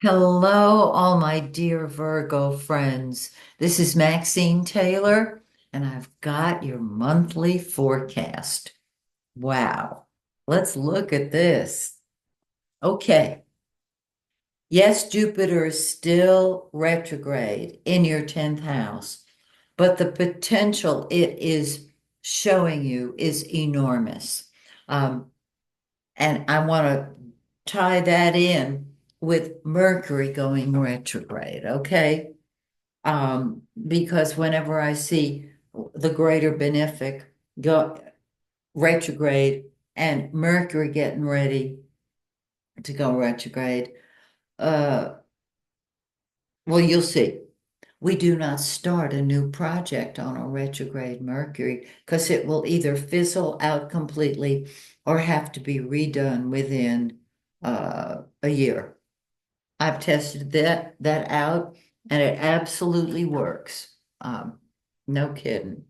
Hello, all my dear Virgo friends. This is Maxine Taylor, and I've got your monthly forecast. Wow. Let's look at this. Okay. Yes, Jupiter is still retrograde in your 10th house, but the potential it is showing you is enormous. Um, and I want to tie that in with Mercury going retrograde, okay? Because whenever I see the greater benefic go retrograde and Mercury getting ready to go retrograde, uh, well, you'll see. We do not start a new project on a retrograde Mercury because it will either fizzle out completely or have to be redone within a year. I've tested that out and it absolutely works. Um, no kidding.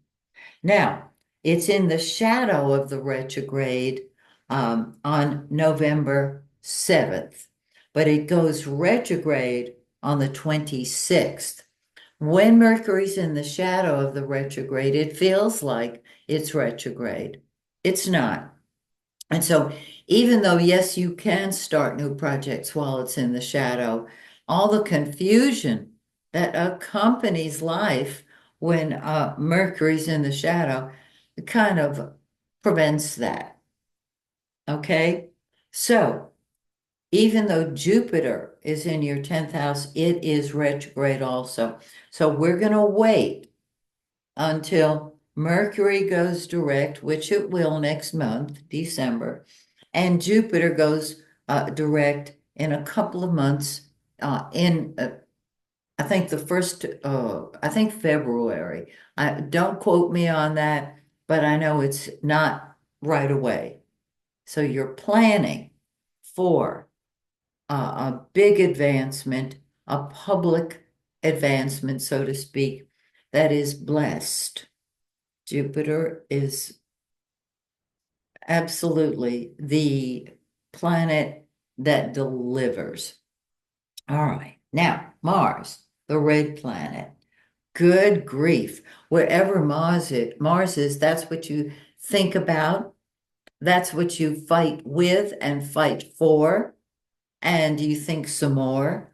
Now, it's in the shadow of the retrograde on November 7th, but it goes retrograde on the 26th. When Mercury's in the shadow of the retrograde, it feels like it's retrograde. It's not. And so, even though, yes, you can start new projects while it's in the shadow, all the confusion that accompanies life when Mercury's in the shadow kind of prevents that. Okay. So, even though Jupiter is in your 10th house, it is retrograde also. So, we're going to wait until Mercury goes direct, which it will next month, December, and Jupiter goes direct in a couple of months in I think I think February. I don't quote me on that, but I know it's not right away. So you're planning for a big advancement, a public advancement, so to speak, that is blessed. Jupiter is absolutely the planet that delivers. All right. Now, Mars, the red planet. Good grief. Wherever Mars is, that's what you think about. That's what you fight with and fight for. And you think some more,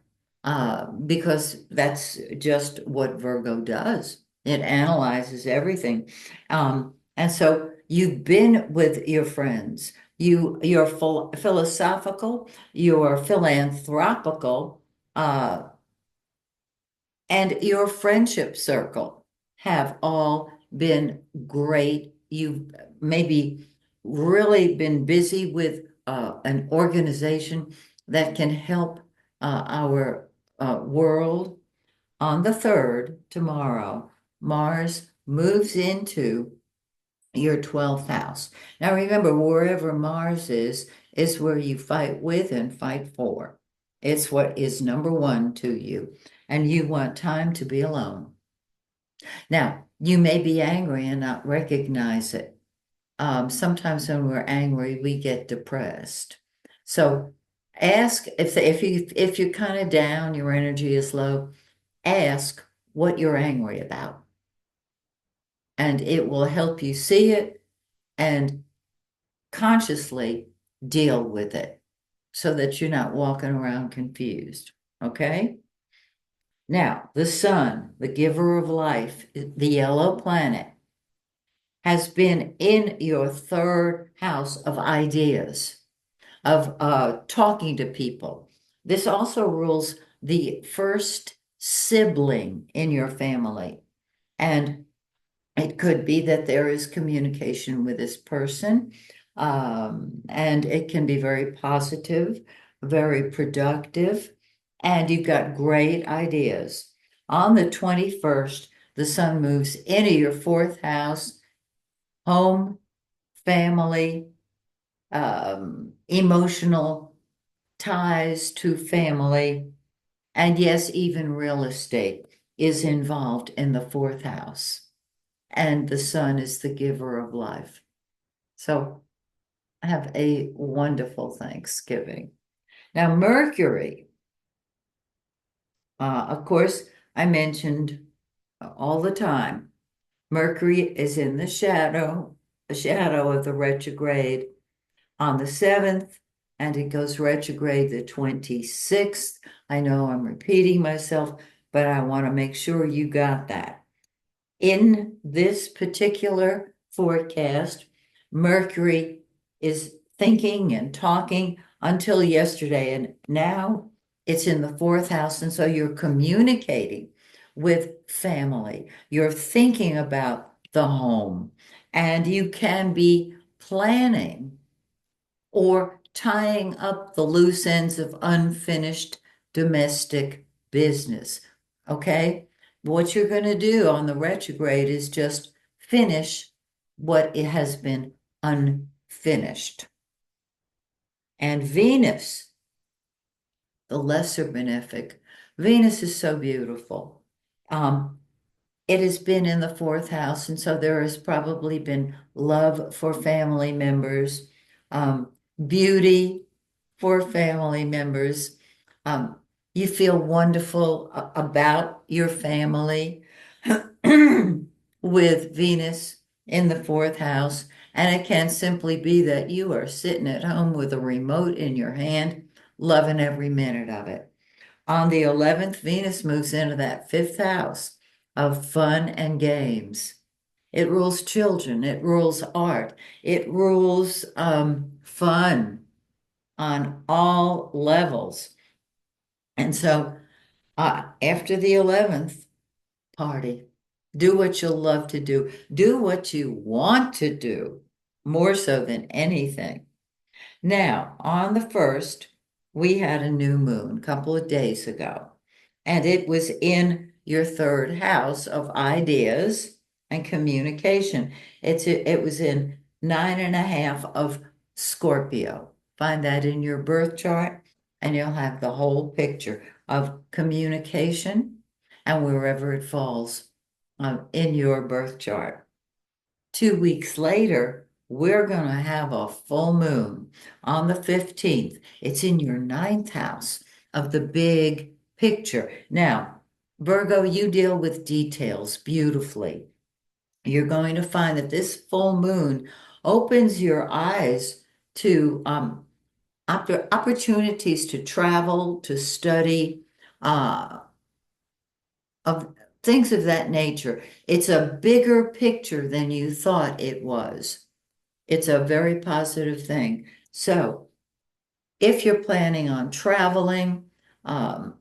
because that's just what Virgo does. It analyzes everything. And so you've been with your friends. You're philosophical, you're philanthropical, uh, and your friendship circle have all been great. You've maybe really been busy with an organization that can help our world. On the 3rd, tomorrow, Mars moves into your 12th house. Now remember, wherever Mars is where you fight with and fight for. It's what is number one to you, and you want time to be alone. Now, you may be angry and not recognize it. Sometimes when we're angry, we get depressed. So ask if you're kind of down, your energy is low, ask what you're angry about, and it will help you see it and consciously deal with it so that you're not walking around confused. Okay? Now, the sun, the giver of life, the yellow planet, has been in your 3rd house of ideas, of talking to people. This also rules the first sibling in your family. And it could be that there is communication with this person, and it can be very positive, very productive, and you've got great ideas. On the 21st, the sun moves into your 4th house, home, family, emotional ties to family, and yes, even real estate is involved in the 4th house. And the sun is the giver of life. So have a wonderful Thanksgiving. Now, Mercury Of course, I mentioned all the time, Mercury is in the shadow of the retrograde on the 7th, and it goes retrograde the 26th. I know I'm repeating myself, but I want to make sure you got that. In this particular forecast, Mercury is thinking and talking until yesterday, and now it's in the fourth house. And so you're communicating with family, you're thinking about the home, and you can be planning or tying up the loose ends of unfinished domestic business. Okay? What you're going to do on the retrograde is just finish what it has been unfinished. And Venus, the lesser benefic, Venus is so beautiful. Um, it has been in the fourth house, and so there has probably been love for family members, um, beauty for family members. Um, you feel wonderful about your family with Venus in the fourth house. And it can simply be that you are sitting at home with a remote in your hand, loving every minute of it. On the 11th, Venus moves into that fifth house of fun and games. It rules children, it rules art, it rules fun on all levels. And so after the 11th, party. Do what you'll love to do. Do what you want to do more so than anything. Now, on the 1st, we had a new moon a couple of days ago, and it was in your third house of ideas and communication. It was in 9.5 of Scorpio. Find that in your birth chart, and you'll have the whole picture of communication and wherever it falls in your birth chart. 2 weeks later, we're going to have a full moon on the 15th. It's in your ninth house of the big picture. Now, Virgo, you deal with details beautifully. You're going to find that this full moon opens your eyes to opportunities to travel, to study, uh, of things of that nature. It's a bigger picture than you thought it was. It's a very positive thing. So, if you're planning on traveling, um,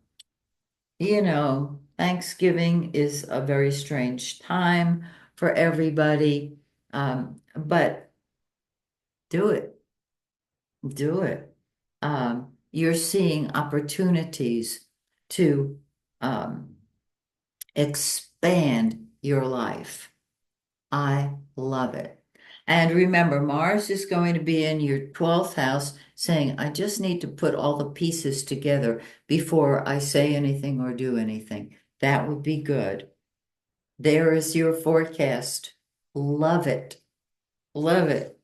Thanksgiving is a very strange time for everybody, but do it, do it. You're seeing opportunities to expand your life. I love it. And remember, Mars is going to be in your 12th house saying, I just need to put all the pieces together before I say anything or do anything. That would be good. There is your forecast. Love it. Love it.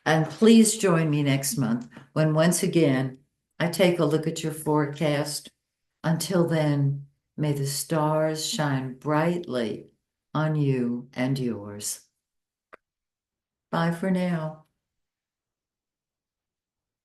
And please join me next month when once again I take a look at your forecast. Until then, may the stars shine brightly on you and yours. Bye for now.